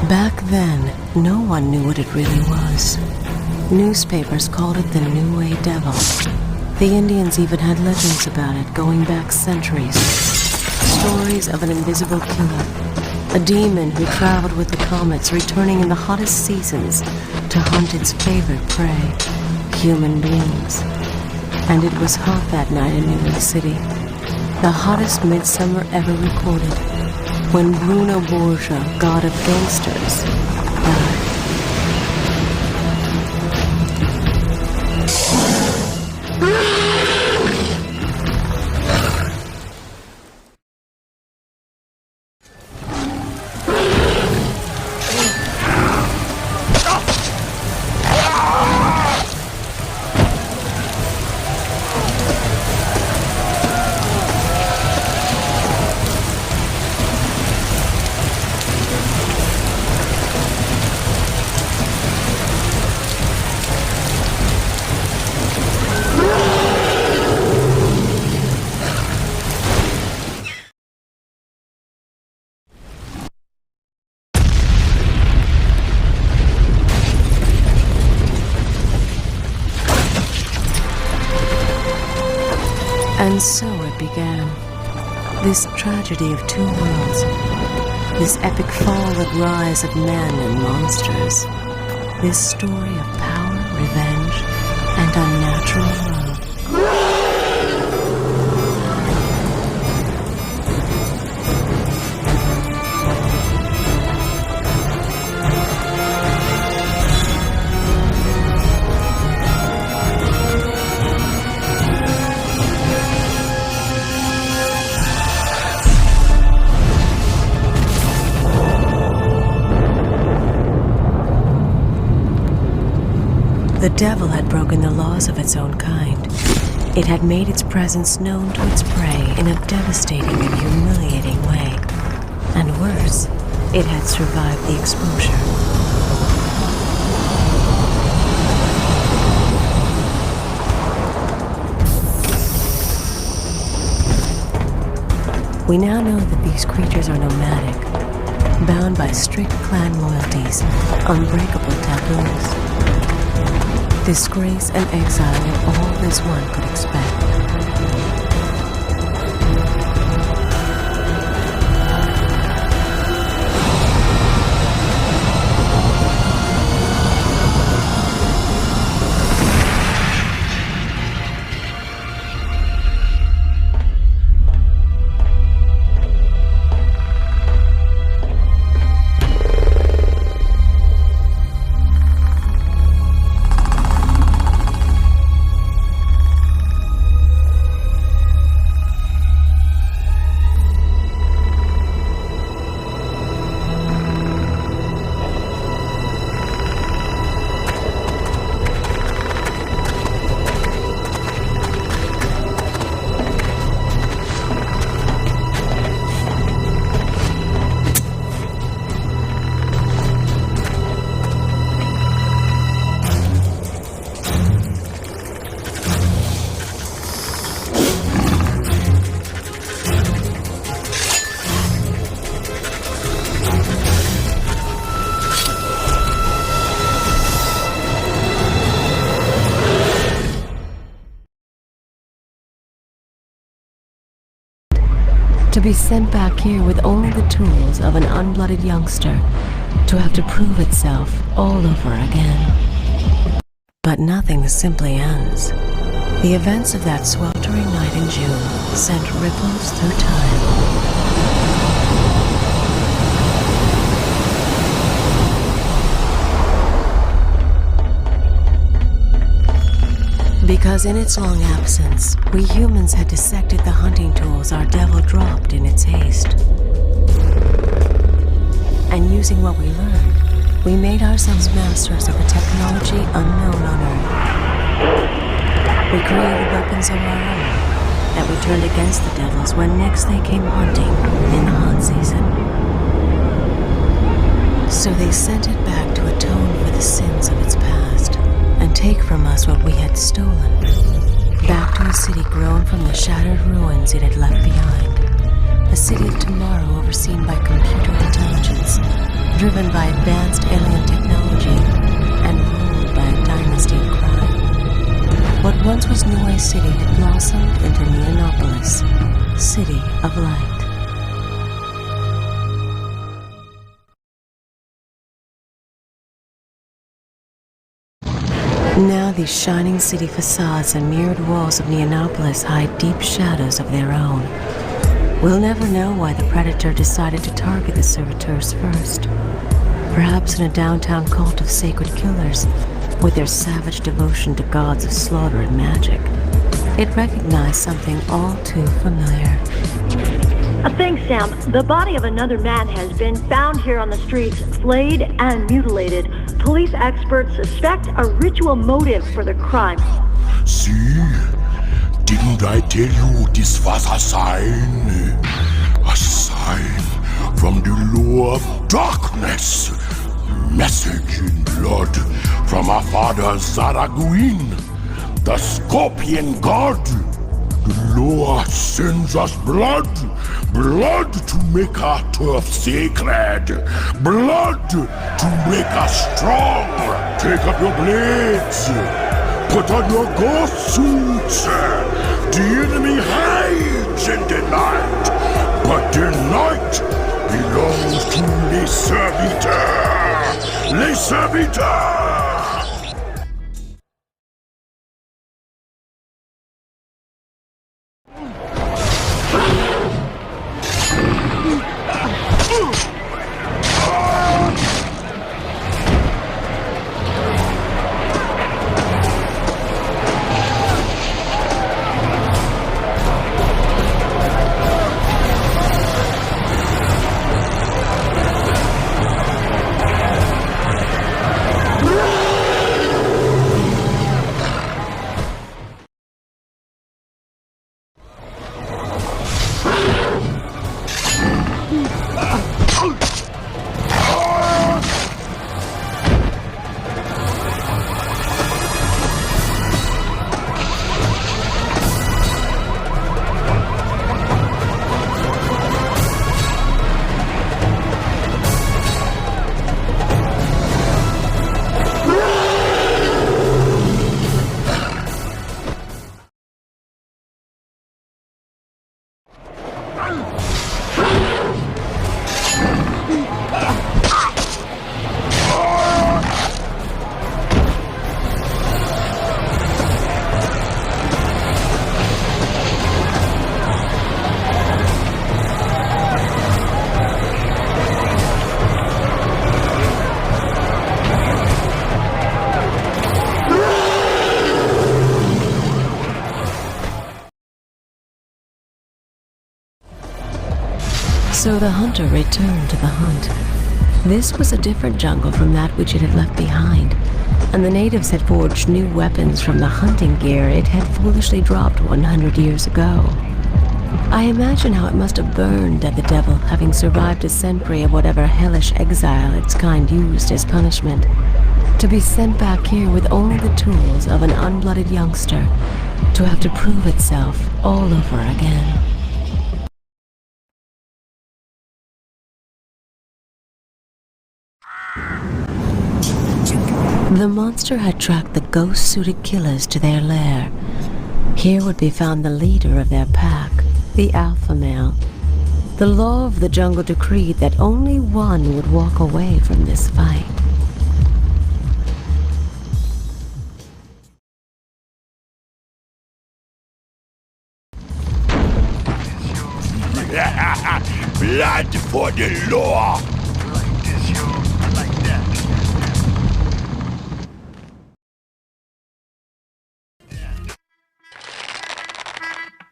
Back then, no one knew what it really was. Newspapers called it the New Way Devil. The Indians even had legends about it going back centuries. Stories of an invisible killer, a demon who traveled with the comets, returning in the hottest seasons to hunt its favorite prey, human beings. And it was hot that night in New York City, the hottest midsummer ever recorded, when Bruno Borgia, god of gangsters, died. And so it began. This tragedy of two worlds. This epic fall and rise of men and monsters. This story of power, revenge, and unnatural love. The devil had broken the laws of its own kind. It had made its presence known to its prey in a devastating and humiliating way. And worse, it had survived the exposure. We now know that these creatures are nomadic, bound by strict clan loyalties, unbreakable taboos. Disgrace and exile were all this one could expect. To be sent back here with only the tools of an unblooded youngster, to have to prove itself all over again. But nothing simply ends. The events of that sweltering night in June sent ripples through time. Because in its long absence, we humans had dissected the hunting tools our devil dropped in its haste. And using what we learned, we made ourselves masters of a technology unknown on Earth. We created weapons of our own that we turned against the devils when next they came hunting in the hunt season. So they sent it back to atone for the sins of its past and take from us what we had stolen, back to a city grown from the shattered ruins it had left behind. A city of tomorrow overseen by computer intelligence, driven by advanced alien technology, and ruled by a dynasty of crime. What once was Niue City had blossomed into Neonopolis, City of Light. Now these shining city facades and mirrored walls of Neonopolis hide deep shadows of their own. We'll never know why the Predator decided to target the servitors first. Perhaps in a downtown cult of sacred killers, with their savage devotion to gods of slaughter and magic, it recognized something all too familiar. Thanks, Sam. The body of another man has been found here on the streets, flayed and mutilated. Police experts suspect a ritual motive for the crime. See? Didn't I tell you this was a sign? A sign from the law of darkness. Message in blood from our father Zaraguin, the Scorpion God. The law sends us blood. Blood to make our turf sacred. Blood to make us strong. Take up your blades. Put on your ghost suits. The enemy hides in the night, but the night belongs to Les Serviteurs. Les Serviteurs! So the hunter returned to the hunt. This was a different jungle from that which it had left behind, and the natives had forged new weapons from the hunting gear it had foolishly dropped 100 years ago. I imagine how it must have burned at the devil, having survived a century of whatever hellish exile its kind used as punishment, to be sent back here with only the tools of an unblooded youngster, to have to prove itself all over again. The monster had tracked the ghost-suited killers to their lair. Here would be found the leader of their pack, the alpha male. The law of the jungle decreed that only one would walk away from this fight. Blood for the law!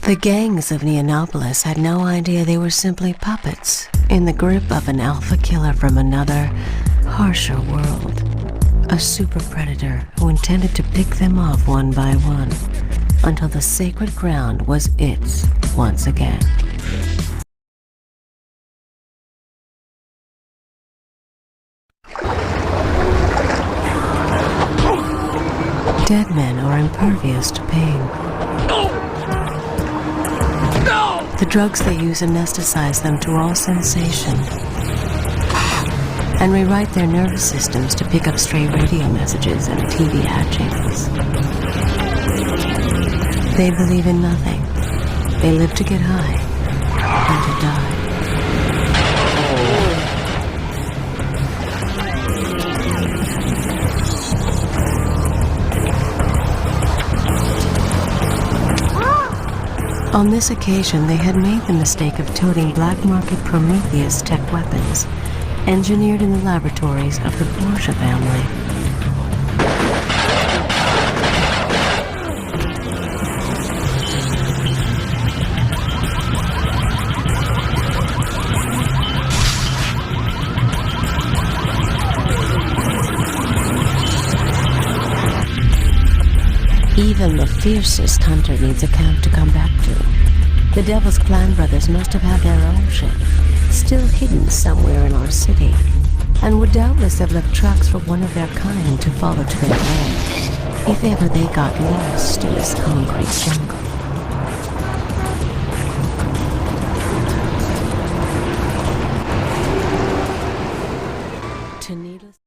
The gangs of Neonopolis had no idea they were simply puppets in the grip of an alpha killer from another, harsher world. A super predator who intended to pick them off one by one until the sacred ground was its once again. Dead men are impervious to pain. The drugs they use anesthetize them to all sensation and rewrite their nervous systems to pick up stray radio messages and TV ad jingles. They believe in nothing. They live to get high and to die. On this occasion, they had made the mistake of toting black market Prometheus tech weapons, engineered in the laboratories of the Porsche family. Even the fiercest hunter needs a camp to come back to. The Devil's clan brothers must have had their own ship, still hidden somewhere in our city, and would doubtless have left tracks for one of their kind to follow to their lair, if ever they got lost in this concrete jungle. To needless...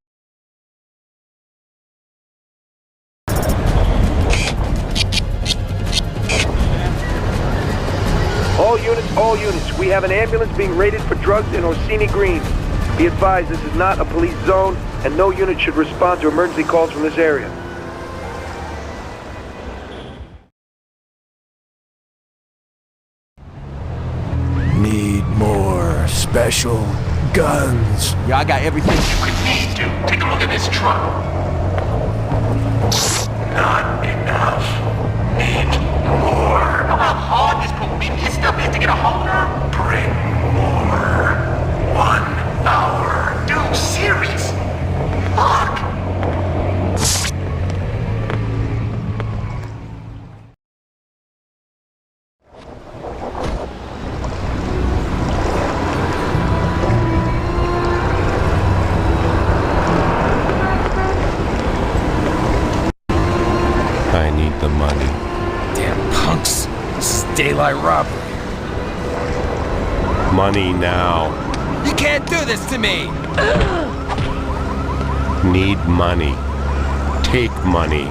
All units, we have an ambulance being raided for drugs in Orsini Green. Be advised, this is not a police zone, and no unit should respond to emergency calls from this area. Need more special guns. Yeah, I got everything you could need, dude. Take a look at this truck. Not enough. Need more. Know how hard this Prometheus stuff is to get a hold of? Bring more. 1 hour. Dude, serious? Fuck. I need the money. Damn punks. This is daylight robbery. Money now. You can't do this to me! Need money. Take money.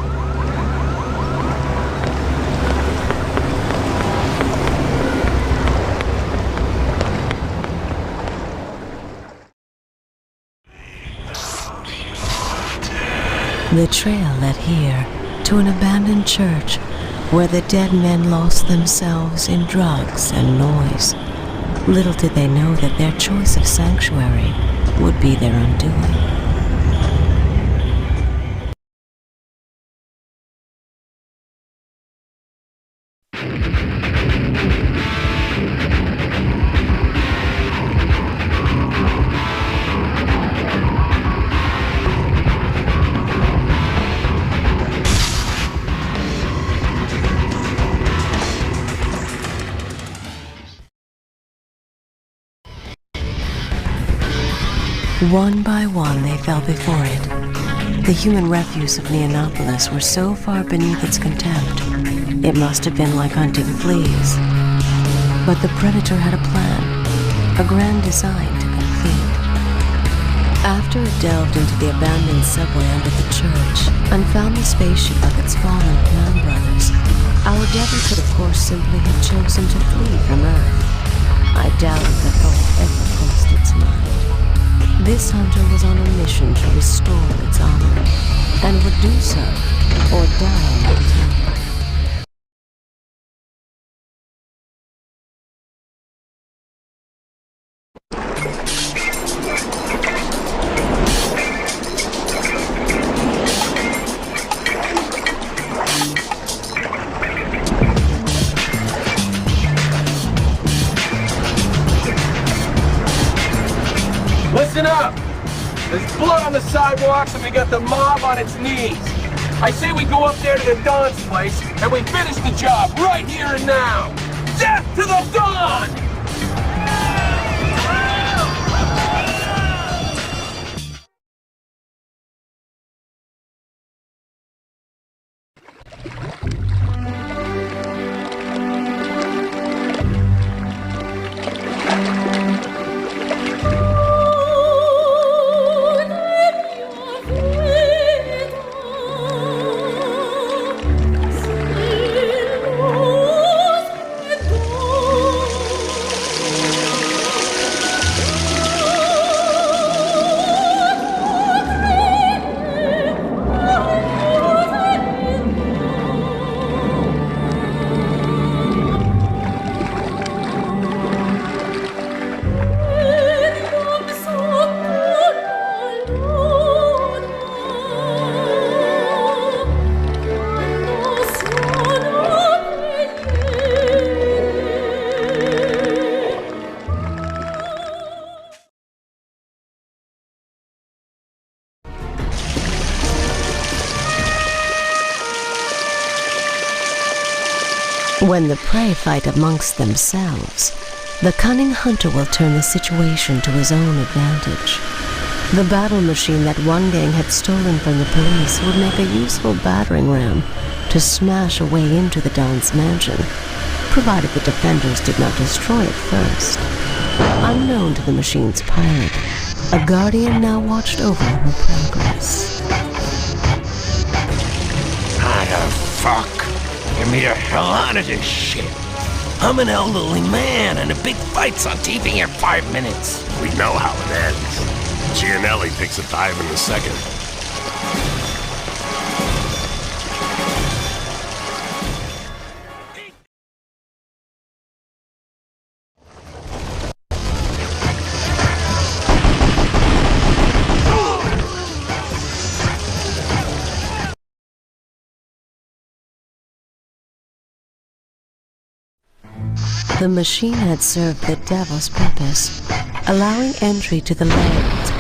The trail led here to an abandoned church where the dead men lost themselves in drugs and noise. Little did they know that their choice of sanctuary would be their undoing. One by one, they fell before it. The human refuse of Neonopolis were so far beneath its contempt, it must have been like hunting fleas. But the Predator had a plan, a grand design to complete. After it delved into the abandoned subway under the church and found the spaceship of its fallen clan brothers, our devil could of course simply have chosen to flee from Earth. I doubt if the thought ever crossed its mind. This hunter was on a mission to restore its honor, and would do so, or die in that temple. Listen up! There's blood on the sidewalks and we got the mob on its knees. I say we go up there to the Don's place and we finish the job right here and now. Death to the Don! When the prey fight amongst themselves, the cunning hunter will turn the situation to his own advantage. The battle machine that one gang had stolen from the police would make a useful battering ram to smash a way into the Don's mansion, provided the defenders did not destroy it first. Unknown to the machine's pilot, a guardian now watched over her progress. How the fuck? Get me the hell out of this shit. I'm an elderly man and a big fight's on TV in 5 minutes. We know how it ends. Gianelli picks a dive in the second. The machine had served the devil's purpose, allowing entry to the lair of its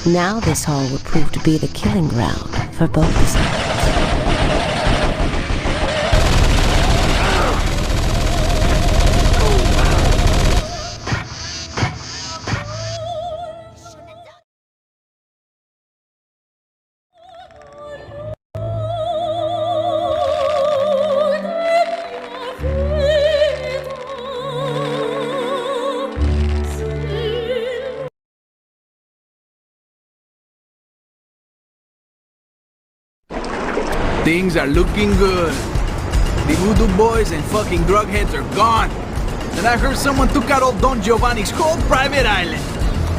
prey. Now this hall would prove to be the killing ground for both sides. Things are looking good. The voodoo boys and fucking drug heads are gone. And I heard someone took out old Don Giovanni's whole private island.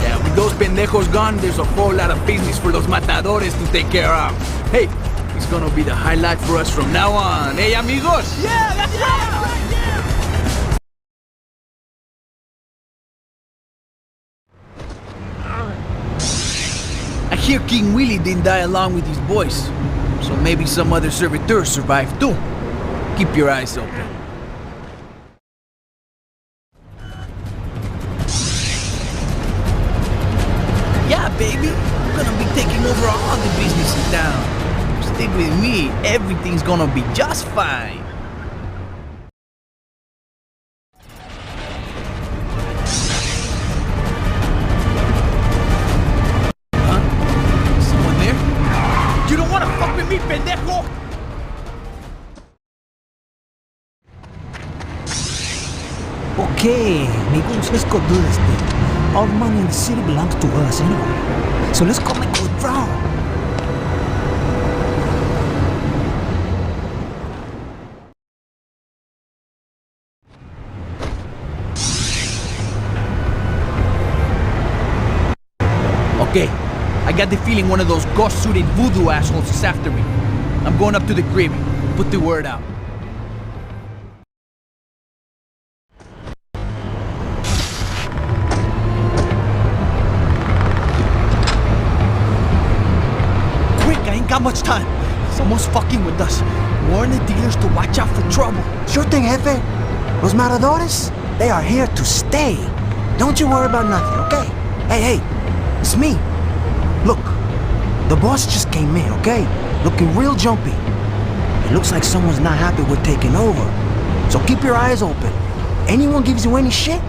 Yeah, with those pendejos gone, there's a whole lot of business for los matadores to take care of. Hey, it's gonna be the highlight for us from now on. Hey, amigos? Yeah, that's right! I hear King Willie didn't die along with his boys. So maybe some other servitors survived too. Keep your eyes open. Yeah, baby. I'm gonna be taking over all the business in town. Stick with me, everything's gonna be just fine. Okay, amigos, let's go do this thing. All the money in the city belongs to us anyway. So let's go make a withdrawal. Okay, I got the feeling one of those ghost-suited voodoo assholes is after me. I'm going up to the crib. Put the word out. Quick, I ain't got much time. Someone's fucking with us. Warn the dealers to watch out for trouble. Sure thing, Jefe. Los Matadores, they are here to stay. Don't you worry about nothing, okay? Hey, it's me. Look, the boss just came in, okay? Looking real jumpy. It looks like someone's not happy with taking over. So keep your eyes open. Anyone gives you any shit,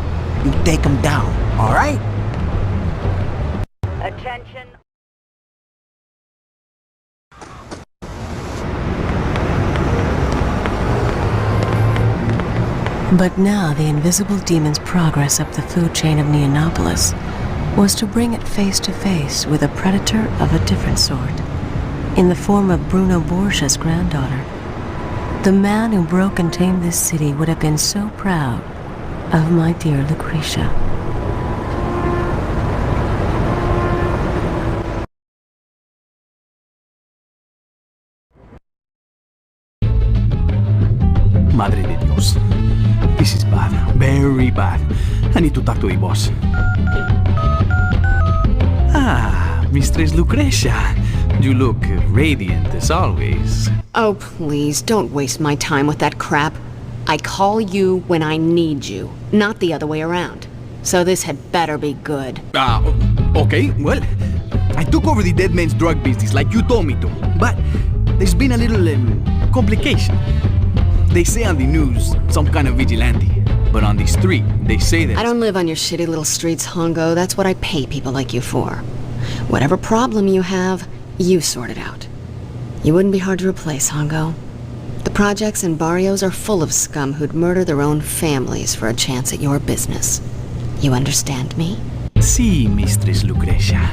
you take them down, alright? Attention. But now the invisible demon's progress up the food chain of Neonopolis was to bring it face to face with a predator of a different sort, in the form of Bruno Borgia's granddaughter. The man who broke and tamed this city would have been so proud of my dear Lucretia. Madre de Dios. This is bad. Very bad. I need to talk to the boss. Ah, Mistress Lucretia. You look radiant as always. Oh, please, don't waste my time with that crap. I call you when I need you, not the other way around. So this had better be good. Okay, well, I took over the dead man's drug business like you told me to, but there's been a little complication. They say on the news, some kind of vigilante, but on the street, they say that... I don't live on your shitty little streets, Hongo. That's what I pay people like you for. Whatever problem you have, you sort it out. You wouldn't be hard to replace, Hongo. The projects and barrios are full of scum who'd murder their own families for a chance at your business. You understand me? Si, Mistress Lucretia.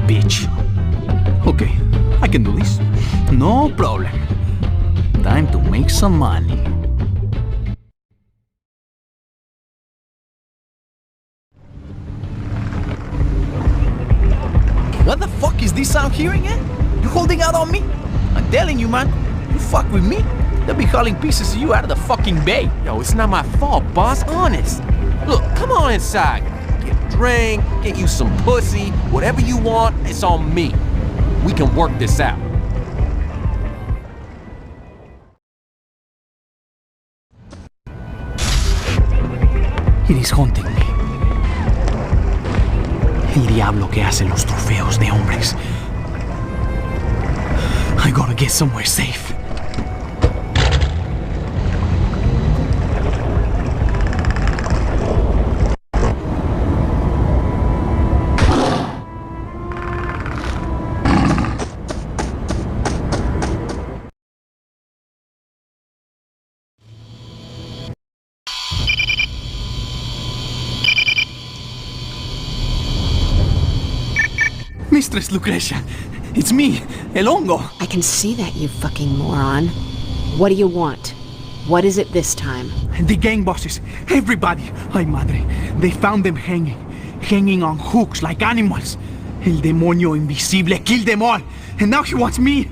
Bitch. Okay, I can do this. No problem. Time to make some money. What the fuck is this I'm hearing, eh? You holding out on me? I'm telling you, man. You fuck with me, they'll be hauling pieces of you out of the fucking bay. Yo, it's not my fault, boss. Honest. Look, come on inside. Get a drink, get you some pussy. Whatever you want, it's on me. We can work this out. It is haunting me. El diablo que hace los trofeos de hombres. I gotta get somewhere safe. Mistress Lucretia, it's me, El Hongo. I can see that, you fucking moron. What do you want? What is it this time? The gang bosses, everybody, ay madre, they found them hanging on hooks like animals. El demonio invisible killed them all, and now he wants me.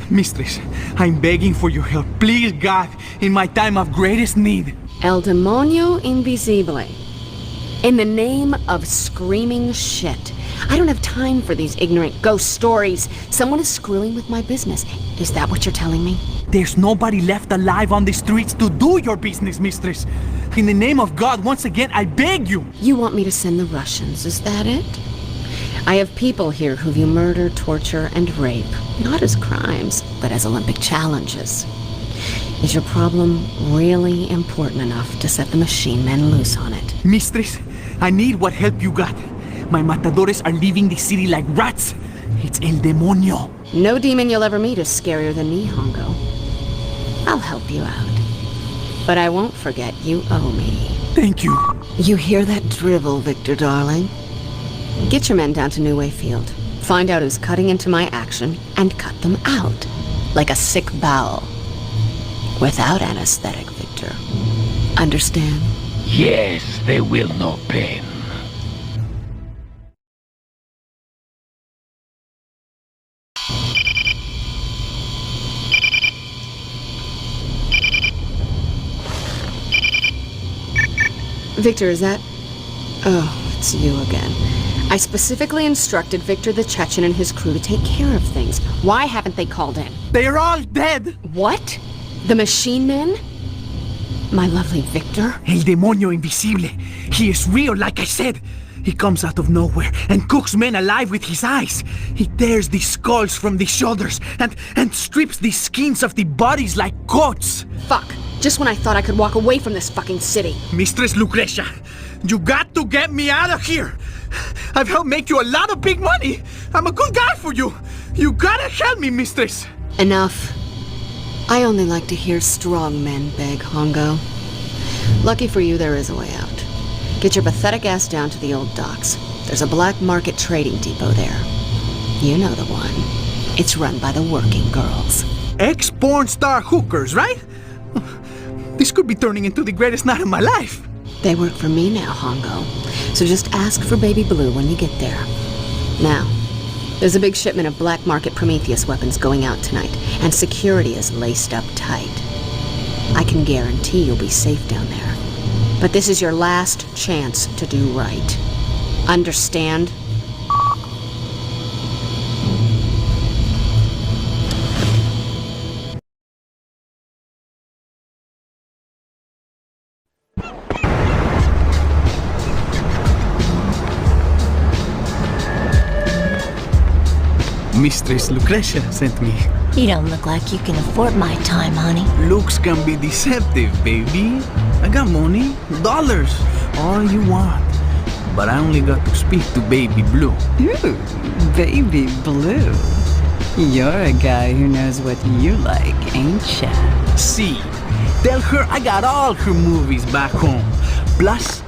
Mistress, I'm begging for your help, please God, in my time of greatest need. El demonio invisible. In the name of screaming shit. I don't have time for these ignorant ghost stories. Someone is screwing with my business. Is that what you're telling me? There's nobody left alive on the streets to do your business, mistress. In the name of God, once again, I beg you. You want me to send the Russians, is that it? I have people here who view murder, torture, and rape, not as crimes, but as Olympic challenges. Is your problem really important enough to set the machine men loose on it? Mistress, I need what help you got. My matadores are leaving the city like rats. It's El Demonio. No demon you'll ever meet is scarier than me, Hongo. I'll help you out. But I won't forget you owe me. Thank you. You hear that drivel, Victor, darling? Get your men down to New Way Field. Find out who's cutting into my action, and cut them out. Like a sick bowel. Without anesthetic, Victor. Understand? Yes, they will know pain. Victor, is that... Oh, it's you again. I specifically instructed Victor the Chechen and his crew to take care of things. Why haven't they called in? They're all dead. What? The machine men? My lovely Victor? El demonio invisible. He is real, like I said. He comes out of nowhere and cooks men alive with his eyes. He tears the skulls from the shoulders and strips the skins of the bodies like coats. Fuck. Just when I thought I could walk away from this fucking city. Mistress Lucrecia, you got to get me out of here. I've helped make you a lot of big money. I'm a good guy for you. You gotta help me, mistress. Enough. I only like to hear strong men beg, Hongo. Lucky for you, there is a way out. Get your pathetic ass down to the old docks. There's a black market trading depot there. You know the one. It's run by the working girls. Ex-porn star hookers, right? This could be turning into the greatest night of my life. They work for me now, Hongo. So just ask for Baby Blue when you get there. Now, there's a big shipment of black market Prometheus weapons going out tonight, and security is laced up tight. I can guarantee you'll be safe down there. But this is your last chance to do right. Understand? Mistress Lucrecia sent me. You don't look like you can afford my time, honey. Looks can be deceptive, baby. I got money, dollars, all you want. But I only got to speak to Baby Blue. Ooh, Baby Blue. You're a guy who knows what you like, ain't ya? See, tell her I got all her movies back home. Plus,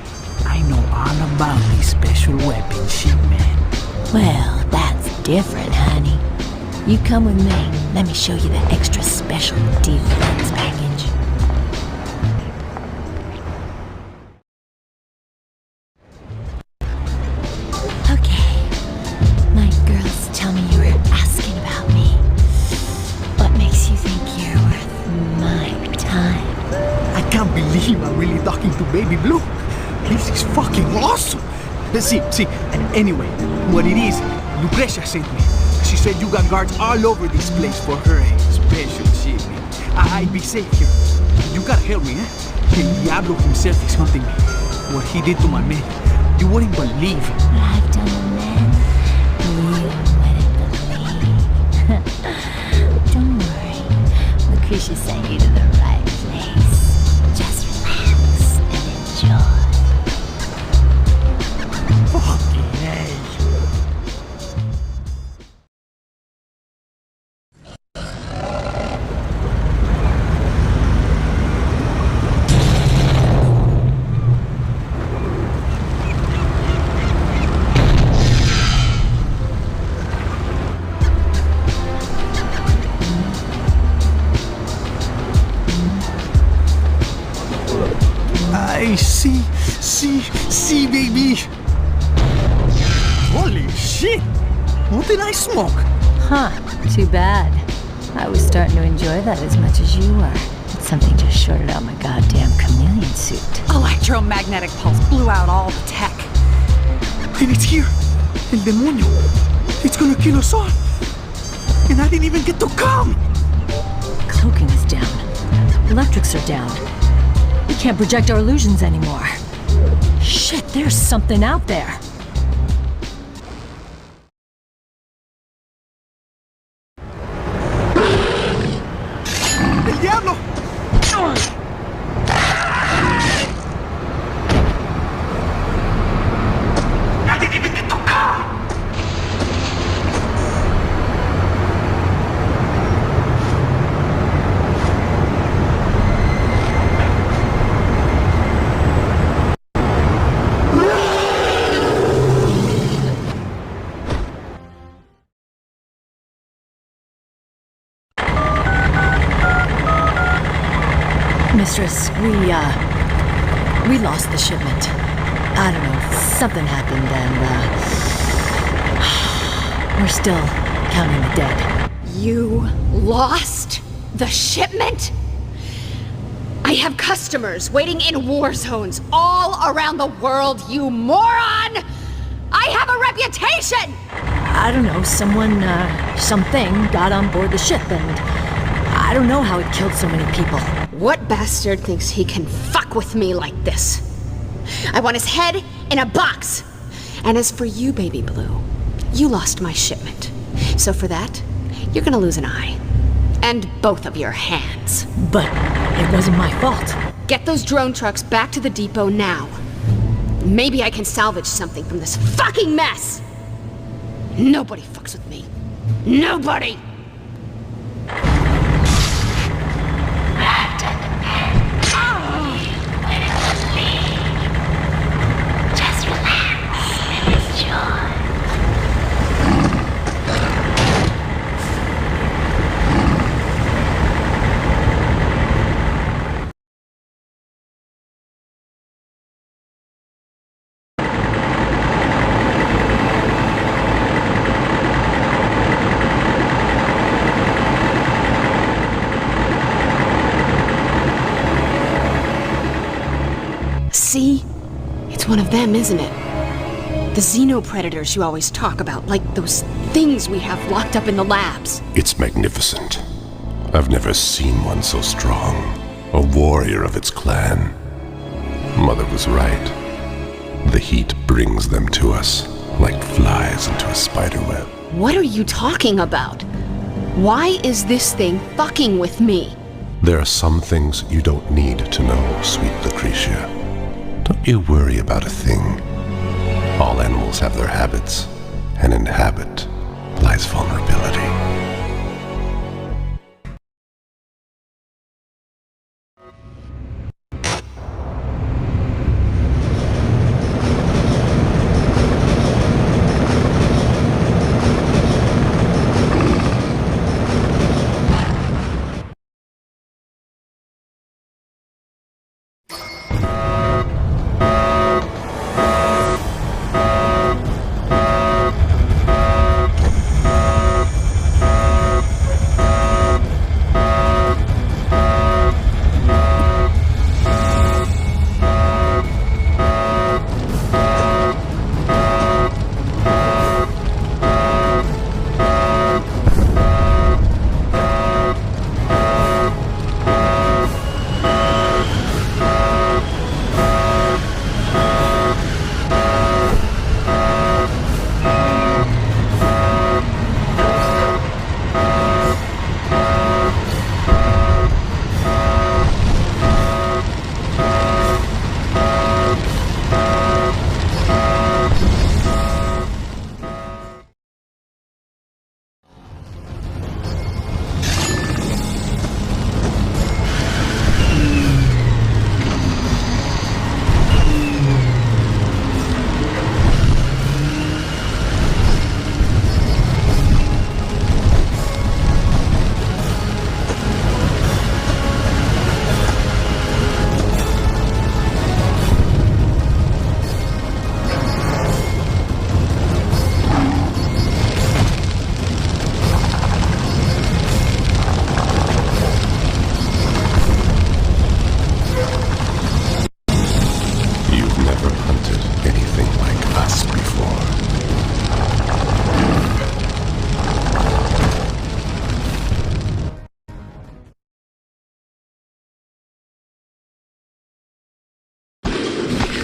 I know all about the special weapons she made. Well, that's different, honey. You come with me. Let me show you the extra special defense package. Okay. My girls tell me you were asking about me. What makes you think you're worth my time? I can't believe I'm really talking to Baby Blue. This is fucking awesome. See, anyway, what it is, Lucrecia sent me. She said you got guards all over this place for her special shipment. I'd be safe here. You gotta help me, eh? El Diablo himself is hunting me. What he did to my men, you wouldn't believe. What I've done to men, you wouldn't believe. Don't worry, Lucrecia sent you to the right place. Just relax and enjoy. Fucking hey. I see, baby. Holy shit! What did I smoke? Huh, too bad. I was starting to enjoy that as much as you were. It's something just shorted out my goddamn chameleon suit. Electromagnetic pulse blew out all the tech. And it's here. El demonio. It's gonna kill us all. And I didn't even get to come. Cloaking is down. Electrics are down. We can't project our illusions anymore. Shit, there's something out there. El diablo! I didn't even get to come. Mistress, we lost the shipment. I don't know, something happened and, we're still counting the dead. You lost the shipment? I have customers waiting in war zones all around the world, you moron! I have a reputation! I don't know, something got on board the ship and I don't know how it killed so many people. What bastard thinks he can fuck with me like this? I want his head in a box! And as for you, Baby Blue, you lost my shipment. So for that, you're gonna lose an eye. And both of your hands. But it wasn't my fault. Get those drone trucks back to the depot now. Maybe I can salvage something from this fucking mess! Nobody fucks with me. Nobody! Just relax and enjoy. See? It's one of them, isn't it? The xenopredators you always talk about, like those things we have locked up in the labs. It's magnificent. I've never seen one so strong. A warrior of its clan. Mother was right. The heat brings them to us, like flies into a spiderweb. What are you talking about? Why is this thing fucking with me? There are some things you don't need to know, sweet Lucretia. Don't you worry about a thing. All animals have their habits, and in habit lies vulnerability.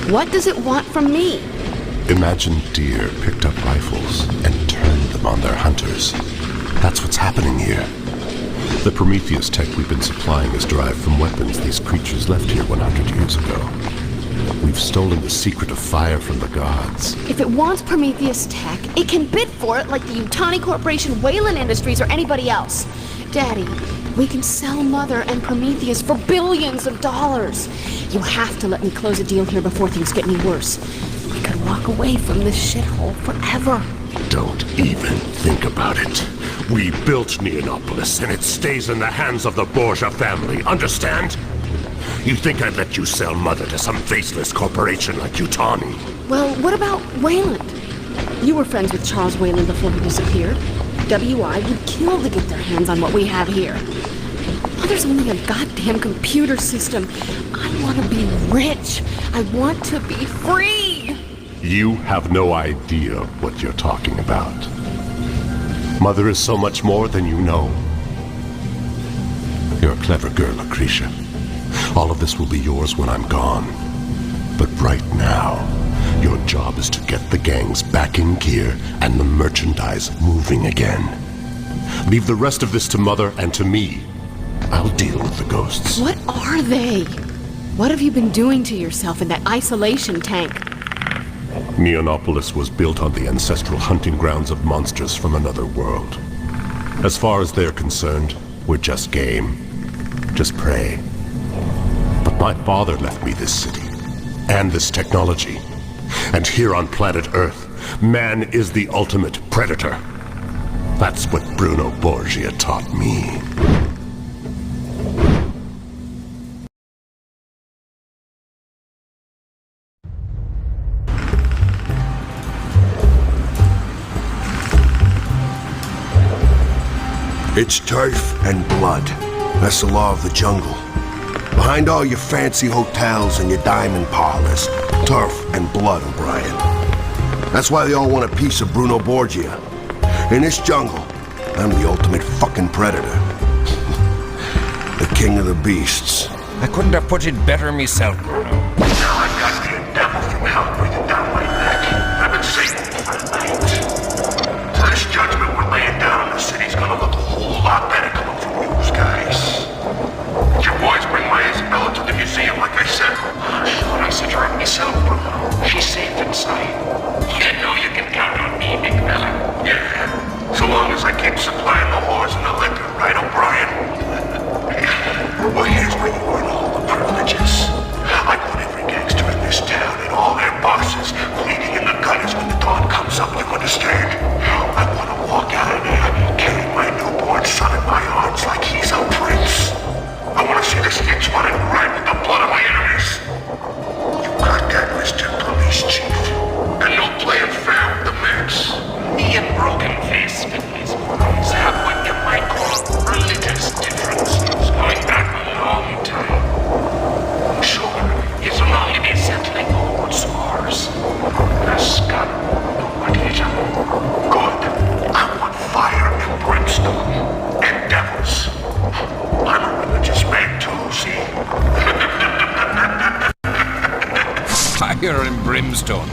What does it want from me? Imagine deer picked up rifles and turned them on their hunters. That's what's happening here. The Prometheus tech we've been supplying is derived from weapons these creatures left here 100 years ago. We've stolen the secret of fire from the gods. If it wants Prometheus tech, it can bid for it like the Yutani Corporation, Wayland Industries, or anybody else. Daddy, we can sell Mother and Prometheus for billions of dollars. You have to let me close a deal here before things get any worse. We could walk away from this shithole forever. Don't even think about it. We built Neonopolis, and it stays in the hands of the Borgia family, understand? You think I'd let you sell Mother to some faceless corporation like Yutani? Well, what about Wayland? You were friends with Charles Wayland before he disappeared. WI would kill to get their hands on what we have here. Mother's only a goddamn computer system. I want to be rich. I want to be free. You have no idea what you're talking about. Mother is so much more than you know. You're a clever girl, Lucretia. All of this will be yours when I'm gone. But right now, your job is to get the gangs back in gear and the merchandise moving again. Leave the rest of this to Mother and to me. I'll deal with the ghosts. What are they? What have you been doing to yourself in that isolation tank? Neonopolis was built on the ancestral hunting grounds of monsters from another world. As far as they're concerned, we're just game. Just prey. But my father left me this city, and this technology. And here on planet Earth, man is the ultimate predator. That's what Bruno Borgia taught me. It's turf and blood. That's the law of the jungle. Behind all your fancy hotels and your diamond parlors, turf and blood, O'Brien. That's why they all want a piece of Bruno Borgia. In this jungle, I'm the ultimate fucking predator. The king of the beasts. I couldn't have put it better myself, Bruno. Now I've got the devil from hell breathing down my neck. I've been saving it for tonight. So this judgment we're laying down on the city's gonna look a whole lot better coming from you guys. Did your boys bring my Isabella to the museum like I said? Sure, I sent her up myself, Bruno. She's safe inside. You know you can count on me, big fella. Yeah, so long as I keep supplying the whores and the liquor, right, O'Brien? Well, here's where you earn all the privileges. I want every gangster in this town and all their bosses bleeding in the gutters when the dawn comes up, you understand? I want to walk out of there carrying my newborn son in my arms like he's a prince. I want to see the sticks running red with the blood of my enemies. You got that, Mr. Police Chief? And no playing fair with the mix. Me and Broken Face Fitness boys have what you might call religious differences going back a long time. Sure, it's only been settling old scores. The scum, what is it? Good. I want fire and brimstone. And devils. I'm a religious man too, see? Fire and brimstone.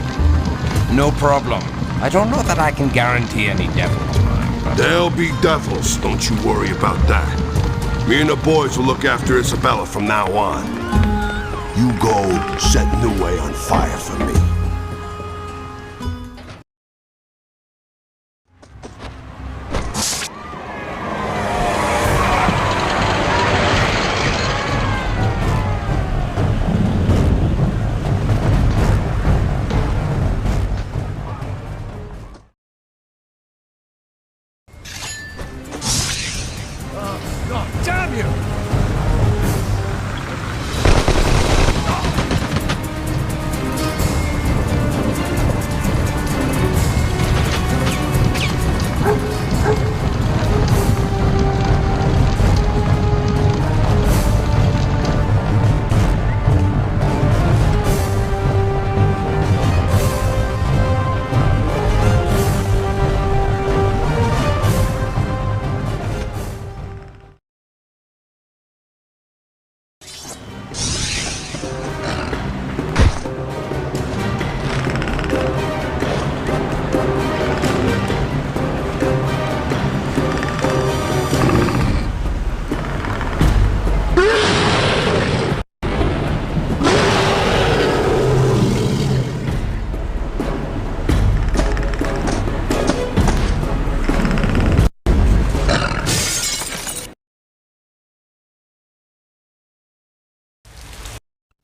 No problem. I don't know that I can guarantee any devils, but... There'll be devils, don't you worry about that. Me and the boys will look after Isabella from now on. You go set New Way on fire for me. Damn you!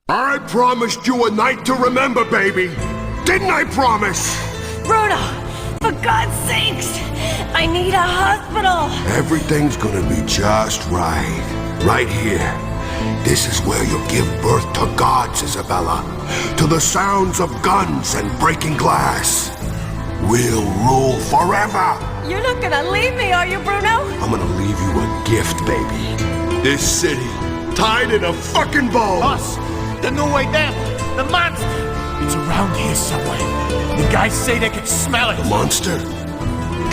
I promised you a night to remember, baby! Didn't I promise? Bruno! For God's sakes! I need a hospital! Everything's gonna be just right. Right here. This is where you'll give birth to gods, Isabella. To the sounds of guns and breaking glass. We'll rule forever. You're not gonna leave me, are you, Bruno? I'm gonna leave you a gift, baby. This city, tied in a fucking bow. Us, the New Way Devil, the monster. It's around here somewhere. The guys say they can smell it. The monster?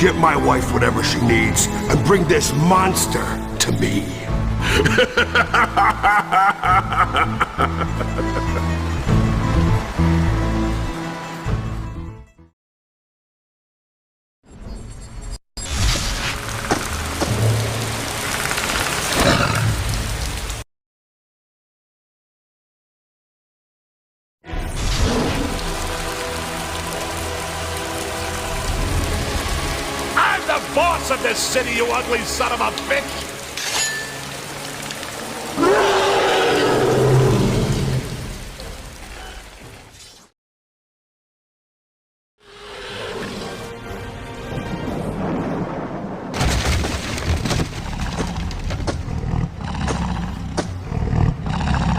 Get my wife whatever she needs and bring this monster to me. I'm the boss of this city, you ugly son of a bitch!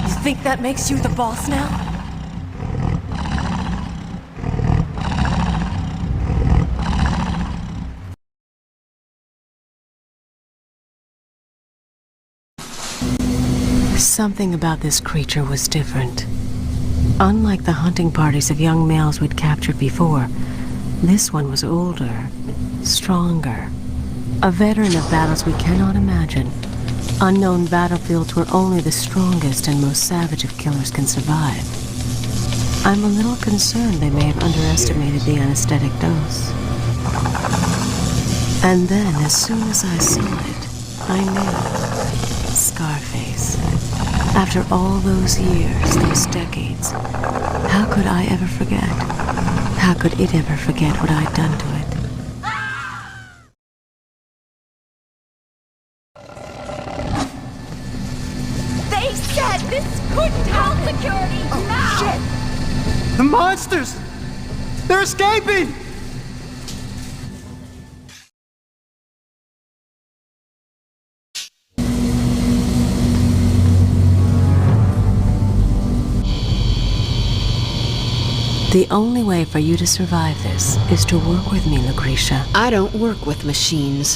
You think that makes you the boss now? Something about this creature was different. Unlike the hunting parties of young males we'd captured before, this one was older, stronger. A veteran of battles we cannot imagine. Unknown battlefields where only the strongest and most savage of killers can survive. I'm a little concerned they may have underestimated the anesthetic dose. And then, as soon as I saw it, I knew. Scarface. After all those years, those decades, how could I ever forget? How could it ever forget what I'd done to it? They said this couldn't hold security. Now! Shit! The monsters! They're escaping! The only way for you to survive this is to work with me, Lucretia. I don't work with machines.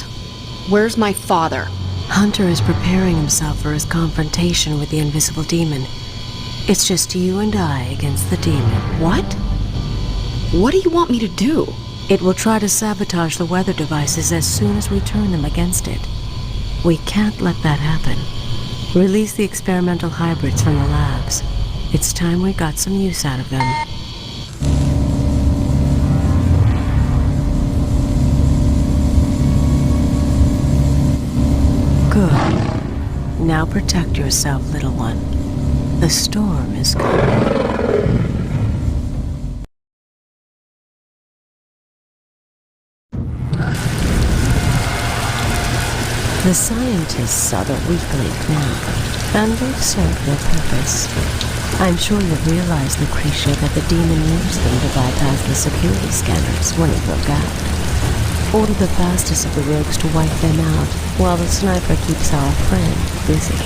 Where's my father? Hunter is preparing himself for his confrontation with the invisible demon. It's just you and I against the demon. What? What do you want me to do? It will try to sabotage the weather devices as soon as we turn them against it. We can't let that happen. Release the experimental hybrids from the labs. It's time we got some use out of them. Good. Now protect yourself, little one. The storm is coming. The scientists are the weak link now, and they've served their purpose. I'm sure you've realized, Lucretia, that the demon used them to bypass the security scanners when it broke out. Order the fastest of the rogues to wipe them out, while the sniper keeps our friend busy.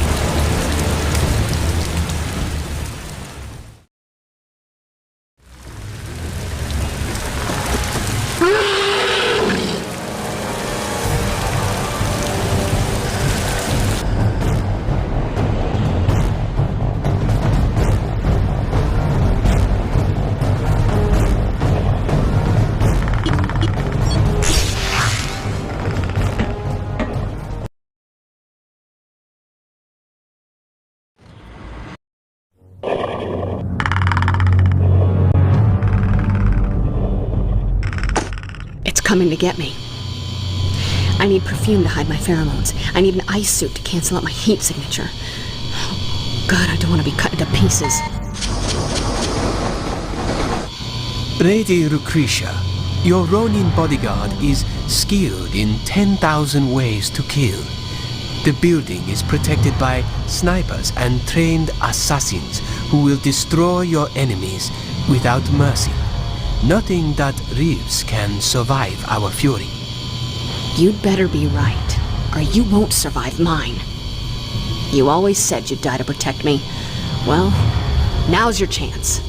Coming to get me. I need perfume to hide my pheromones. I need an ice suit to cancel out my heat signature. Oh, God, I don't want to be cut into pieces. Lady Lucretia, your Ronin bodyguard is skilled in 10,000 ways to kill. The building is protected by snipers and trained assassins who will destroy your enemies without mercy. Nothing that lives can survive our fury. You'd better be right, or you won't survive mine. You always said you'd die to protect me. Well, now's your chance.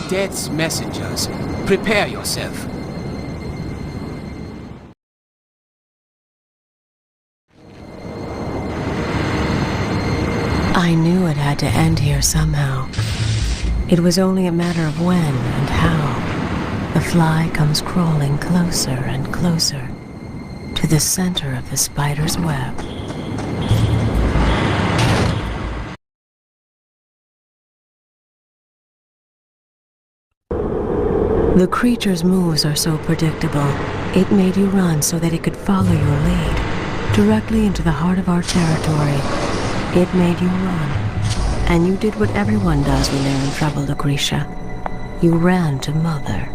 Death's messengers. Prepare yourself. I knew it had to end here somehow. It was only a matter of when and how. The fly comes crawling closer and closer to the center of the spider's web. The creature's moves are so predictable, it made you run so that it could follow your lead, directly into the heart of our territory. It made you run. And you did what everyone does when they're in trouble, Lucretia. You ran to Mother.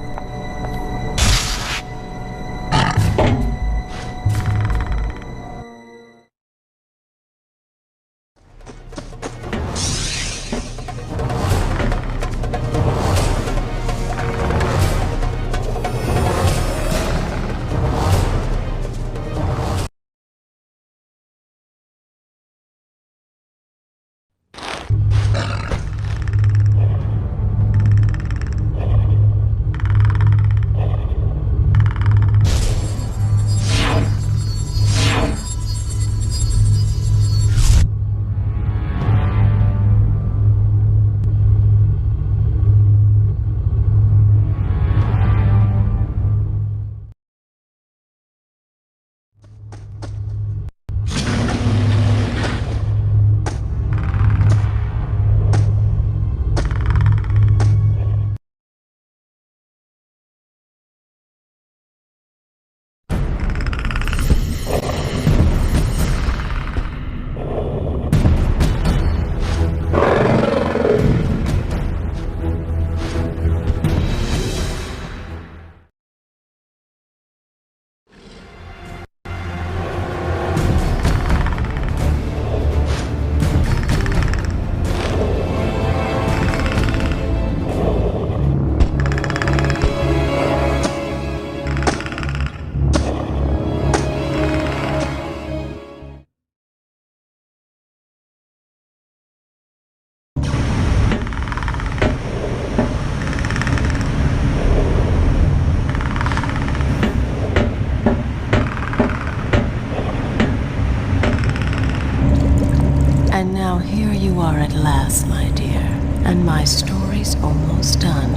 And now here you are at last, my dear, and my story's almost done.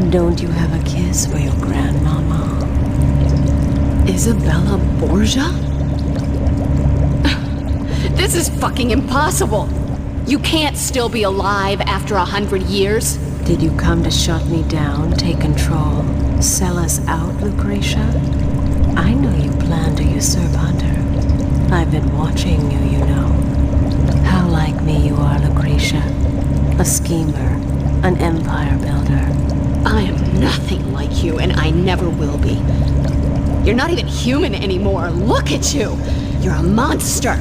Don't you have a kiss for your grandmama? Isabella Borgia? This is fucking impossible! You can't still be alive after 100 years. Did you come to shut me down, take control, sell us out, Lucretia? I know you plan to usurp Hunter. I've been watching you, you know. How like me you are, Lucretia. A schemer, an empire builder. I am nothing like you, and I never will be. You're not even human anymore. Look at you! You're a monster.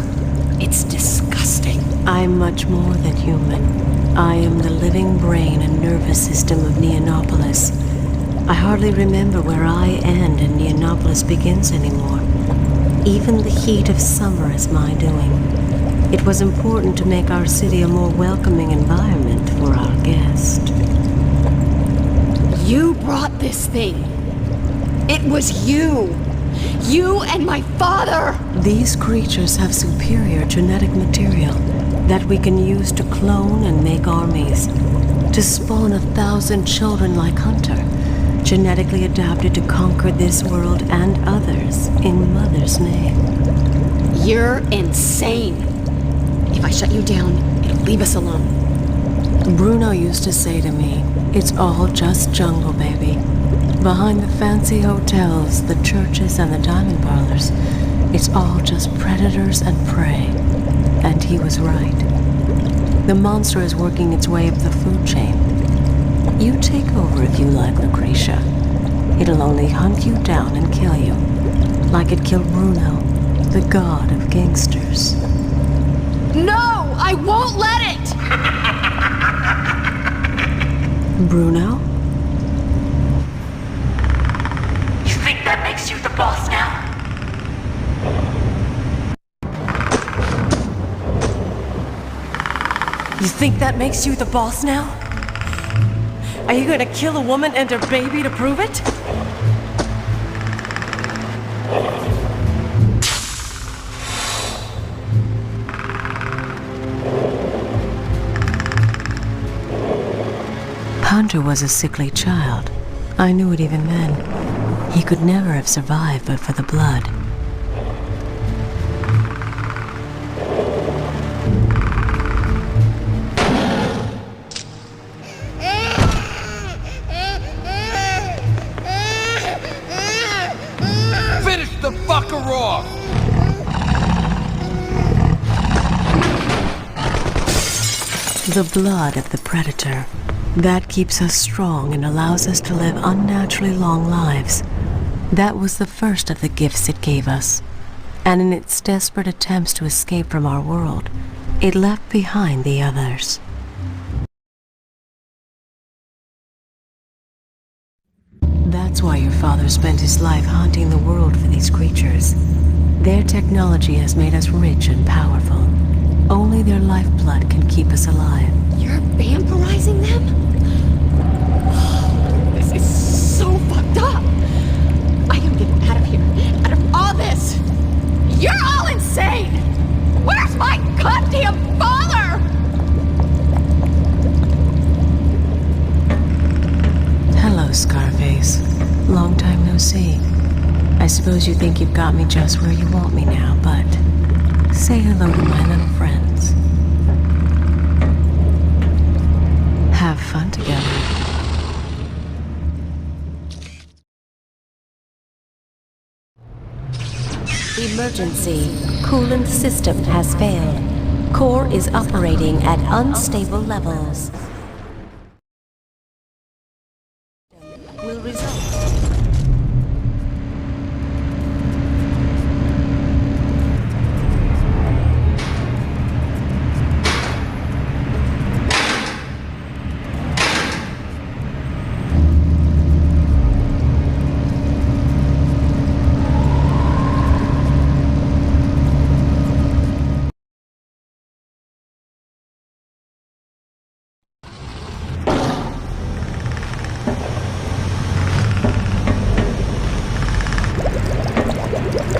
It's disgusting. I'm much more than human. I am the living brain and nervous system of Neonopolis. I hardly remember where I end and Neonopolis begins anymore. Even the heat of summer is my doing. It was important to make our city a more welcoming environment for our guest. You brought this thing. It was you. You and my father! These creatures have superior genetic material that we can use to clone and make armies, to spawn 1,000 children like Hunter, genetically adapted to conquer this world and others in Mother's name. You're insane. If I shut you down, it'll leave us alone. Bruno used to say to me, it's all just jungle, baby. Behind the fancy hotels, the churches, and the diamond parlors, it's all just predators and prey. And he was right. The monster is working its way up the food chain. You take over if you like, Lucretia. It'll only hunt you down and kill you, like it killed Bruno, the god of gangsters. No! I won't let it! Bruno? You think that makes you the boss now? You think that makes you the boss now? Are you gonna kill a woman and her baby to prove it? Hunter was a sickly child. I knew it even then. He could never have survived but for the blood. Finish the fucker off! The blood of the predator. That keeps us strong and allows us to live unnaturally long lives. That was the first of the gifts it gave us. And in its desperate attempts to escape from our world, it left behind the others. That's why your father spent his life hunting the world for these creatures. Their technology has made us rich and powerful. Only their lifeblood can keep us alive. You're vampirizing them? This is so fucked up. I am getting out of here. Out of all this. You're all insane! Where's my goddamn father? Hello, Scarface. Long time no see. I suppose you think you've got me just where you want me now, but say hello to my little friends. Have fun together. Emergency. Coolant system has failed. Core is operating at unstable levels. Will result.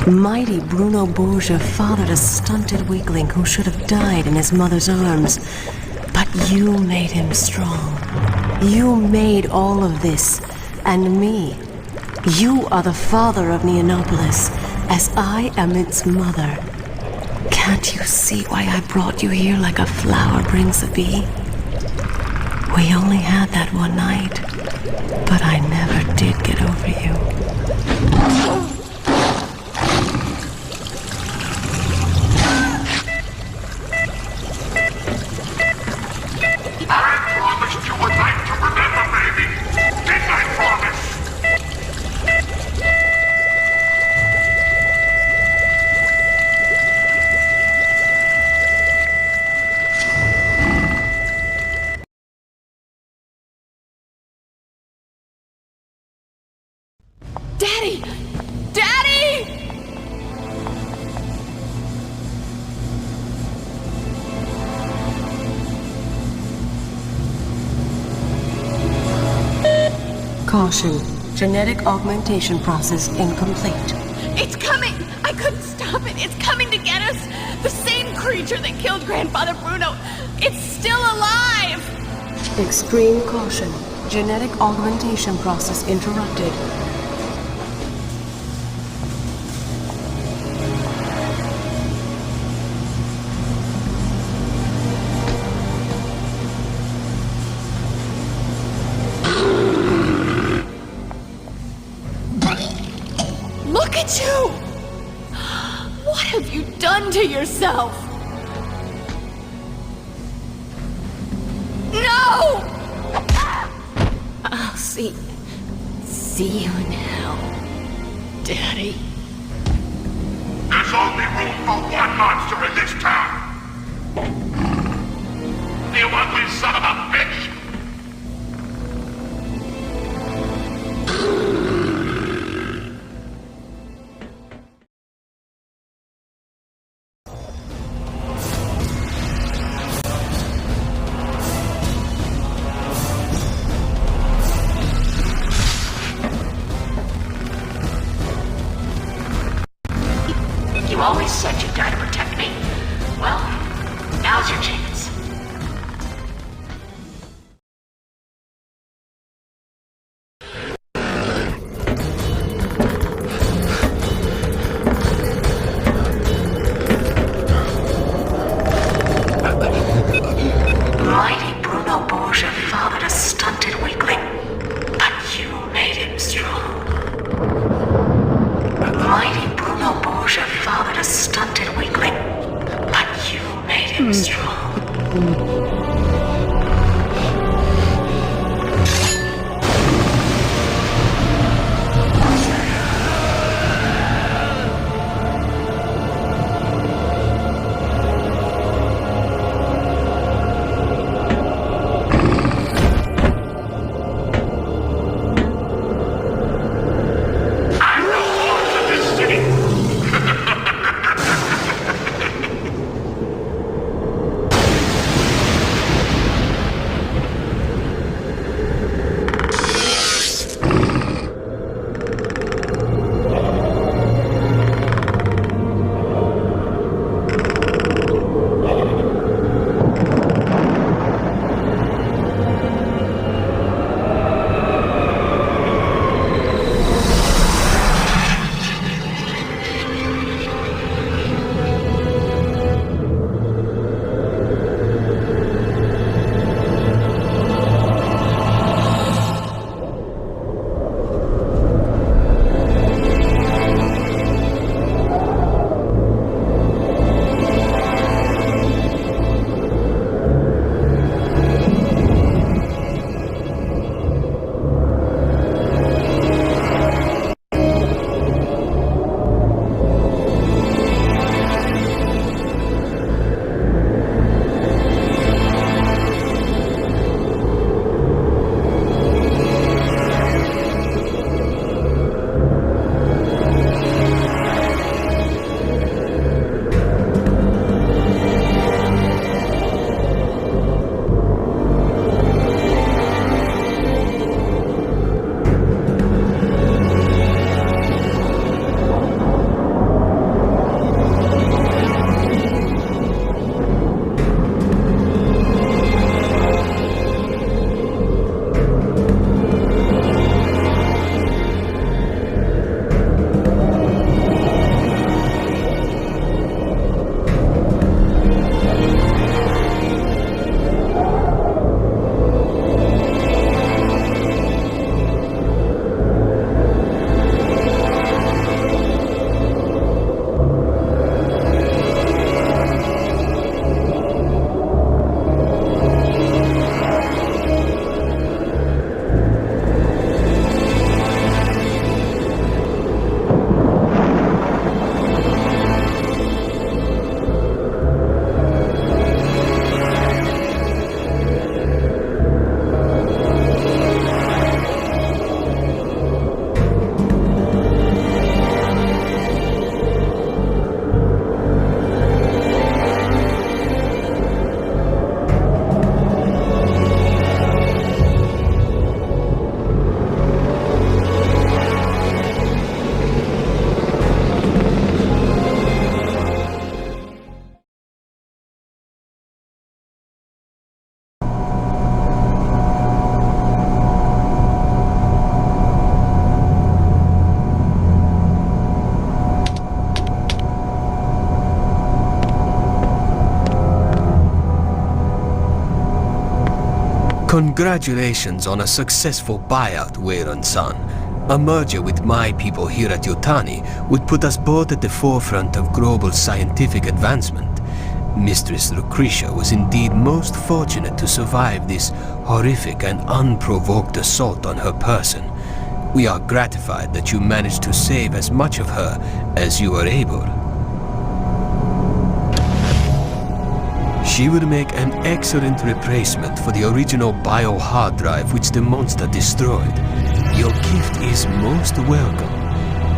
Mighty Bruno Borgia fathered a stunted weakling who should have died in his mother's arms. But you made him strong. You made all of this, and me. You are the father of Neonopolis, as I am its mother. Can't you see why I brought you here like a flower brings a bee? We only had that one night, but I never did get over you. Daddy! Daddy! Caution. Genetic augmentation process incomplete. It's coming! I couldn't stop it! It's coming to get us! The same creature that killed Grandfather Bruno! It's still alive! Extreme caution. Genetic augmentation process interrupted. did you? What have you done to yourself? No! I'll see you in hell, Daddy. There's only room for one monster in this town. You ugly son of a bitch! You always said you'd die to protect me. Well, now's your chance. Mighty Bruno Borgia fathered a stunted weakling, but you made him strong. Mighty Bruno Borgia fathered a stunted weakling, but you made him strong. Congratulations on a successful buyout, Weyron-san. A merger with my people here at Yutani would put us both at the forefront of global scientific advancement. Mistress Lucretia was indeed most fortunate to survive this horrific and unprovoked assault on her person. We are gratified that you managed to save as much of her as you were able. She will make an excellent replacement for the original bio-hard drive which the monster destroyed. Your gift is most welcome.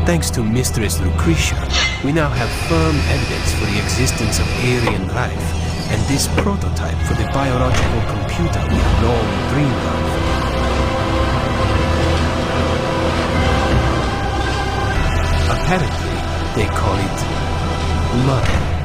Thanks to Mistress Lucretia, we now have firm evidence for the existence of alien life, and this prototype for the biological computer we have long dreamed of. Apparently, they call it love.